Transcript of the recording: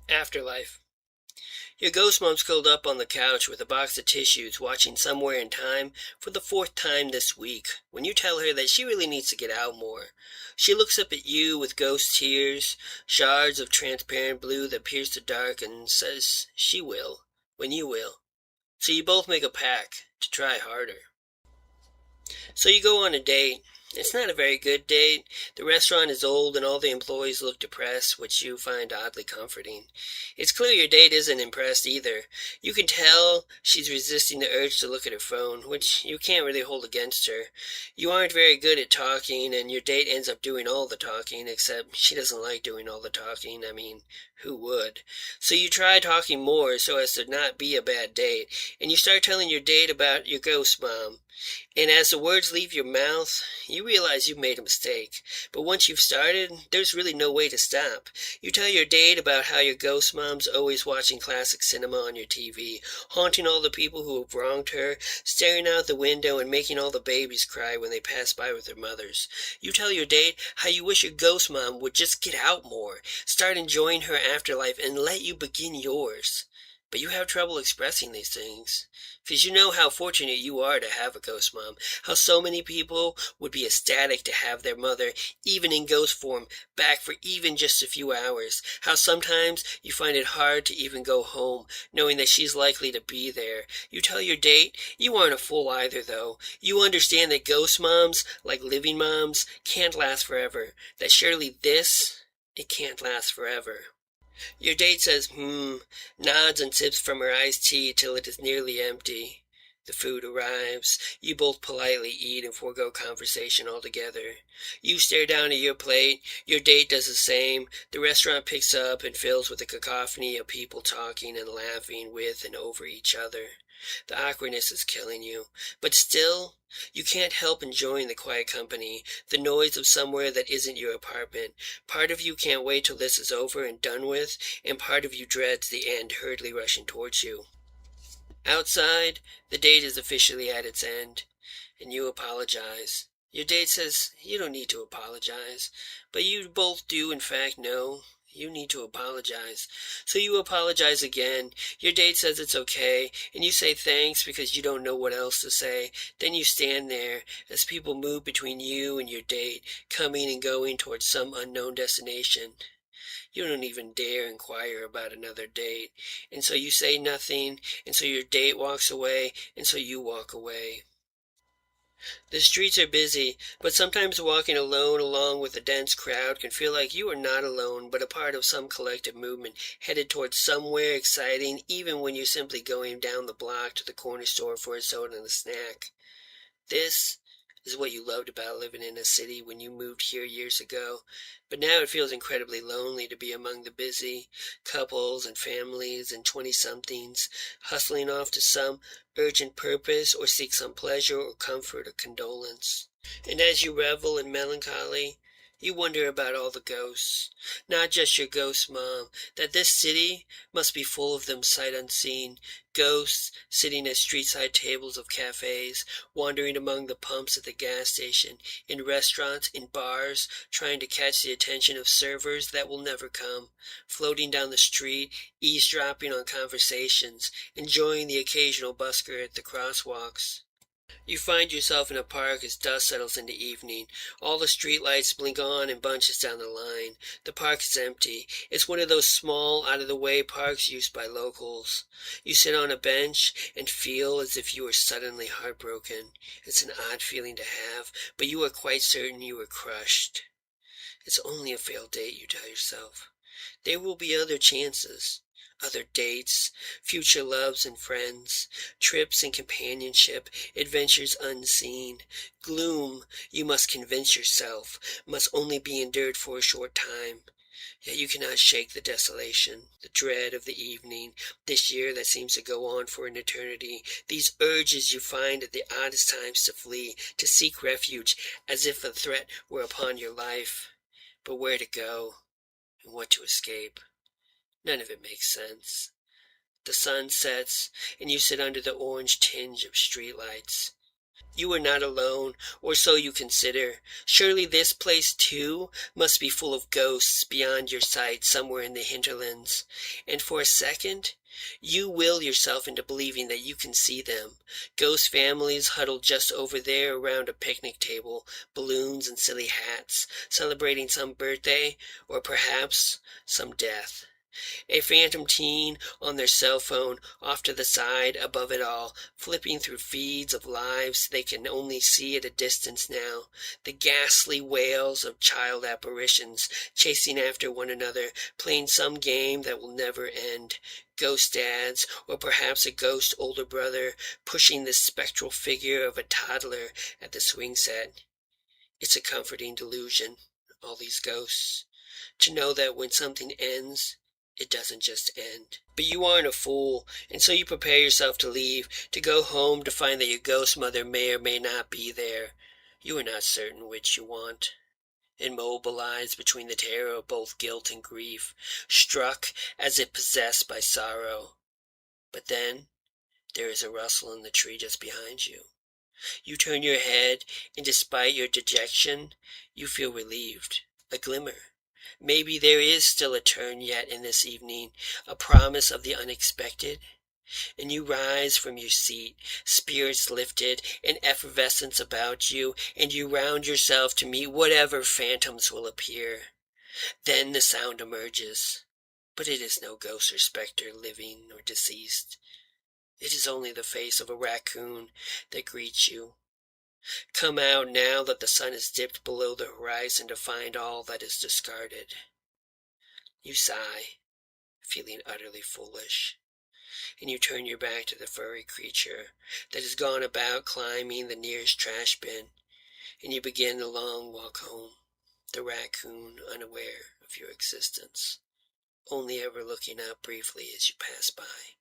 Afterlife. Your ghost mom's curled up on the couch with a box of tissues watching Somewhere in Time for the fourth time this week when you tell her that she really needs to get out more. She looks up at you with ghost tears, shards of transparent blue that pierce the dark, and says she will, when you will. So you both make a pact to try harder. So you go on a date. It's not a very good date. The restaurant is old and all the employees look depressed, which you find oddly comforting. It's clear your date isn't impressed either. You can tell she's resisting the urge to look at her phone, which you can't really hold against her. You aren't very good at talking, and your date ends up doing all the talking, except she doesn't like doing all the talking. I mean, who would? So you try talking more so as to not be a bad date, and you start telling your date about your ghost mom. And as the words leave your mouth, you realize you've made a mistake. But once you've started, there's really no way to stop. You tell your date about how your ghost mom's always watching classic cinema on your TV, haunting all the people who have wronged her, staring out the window and making all the babies cry when they pass by with their mothers. You tell your date how you wish your ghost mom would just get out more, start enjoying her afterlife, and let you begin yours. But you have trouble expressing these things, because you know how fortunate you are to have a ghost mom, how so many people would be ecstatic to have their mother, even in ghost form, back for even just a few hours, how sometimes you find it hard to even go home, knowing that she's likely to be there. You tell your date you aren't a fool either, though. You understand that ghost moms, like living moms, can't last forever, that surely it can't last forever. Your date says, nods and sips from her iced tea till it is nearly empty. The food arrives. You both politely eat and forego conversation altogether. You stare down at your plate. Your date does the same. The restaurant picks up and fills with a cacophony of people talking and laughing with and over each other. The awkwardness is killing you, but still, you can't help enjoying the quiet company, the noise of somewhere that isn't your apartment. Part of you can't wait till this is over and done with, and part of you dreads the end hurriedly rushing towards you. Outside, the date is officially at its end, and you apologize. Your date says you don't need to apologize, but you both do in fact know you need to apologize. So you apologize again. Your date says it's okay, and you say thanks because you don't know what else to say. Then you stand there as people move between you and your date, coming and going towards some unknown destination. You don't even dare inquire about another date, and so you say nothing, and so your date walks away, and so you walk away. The streets are busy, but sometimes walking alone along with a dense crowd can feel like you are not alone, but a part of some collective movement headed towards somewhere exciting, even when you're simply going down the block to the corner store for a soda and a snack. This is what you loved about living in a city when you moved here years ago, but now it feels incredibly lonely to be among the busy couples and families and 20-somethings hustling off to some urgent purpose or seek some pleasure or comfort or condolence. And as you revel in melancholy, you wonder about all the ghosts, not just your ghost mom, that this city must be full of them sight unseen, ghosts sitting at street-side tables of cafes, wandering among the pumps at the gas station, in restaurants, in bars, trying to catch the attention of servers that will never come, floating down the street, eavesdropping on conversations, enjoying the occasional busker at the crosswalks. You find yourself in a park as dusk settles into evening. All the streetlights blink on in bunches down the line. The park is empty. It's one of those small, out-of-the-way parks used by locals. You sit on a bench and feel as if you were suddenly heartbroken. It's an odd feeling to have, but you are quite certain you were crushed. It's only a failed date, you tell yourself. There will be other chances. Other dates, future loves and friends, trips and companionship, adventures unseen. Gloom, you must convince yourself, must only be endured for a short time. Yet you cannot shake the desolation, the dread of the evening, this year that seems to go on for an eternity, these urges you find at the oddest times to flee, to seek refuge, as if a threat were upon your life. But where to go, and what to escape? None of it makes sense. The sun sets, and you sit under the orange tinge of streetlights. You are not alone, or so you consider. Surely this place, too, must be full of ghosts beyond your sight somewhere in the hinterlands. And for a second, you will yourself into believing that you can see them. Ghost families huddled just over there around a picnic table, balloons and silly hats, celebrating some birthday, or perhaps some death. A phantom teen on their cell phone off to the side above it all, flipping through feeds of lives they can only see at a distance now. The ghastly wails of child apparitions chasing after one another, playing some game that will never end. Ghost dads, or perhaps a ghost older brother, pushing the spectral figure of a toddler at the swing set. It's a comforting delusion, all these ghosts, to know that when something ends, it doesn't just end. But you aren't a fool, and so you prepare yourself to leave, to go home to find that your ghost mother may or may not be there. You are not certain which you want. Immobilized between the terror of both guilt and grief, struck as if possessed by sorrow. But then there is a rustle in the tree just behind you. You turn your head, and despite your dejection, you feel relieved. A glimmer. Maybe there is still a turn yet in this evening, a promise of the unexpected. And you rise from your seat, spirits lifted, an effervescence about you, and you round yourself to meet whatever phantoms will appear. Then the sound emerges. But it is no ghost or spectre, living or deceased. It is only the face of a raccoon that greets you. Come out now that the sun has dipped below the horizon to find all that is discarded. You sigh, feeling utterly foolish, and you turn your back to the furry creature that has gone about climbing the nearest trash bin, and you begin the long walk home, the raccoon unaware of your existence, only ever looking up briefly as you pass by.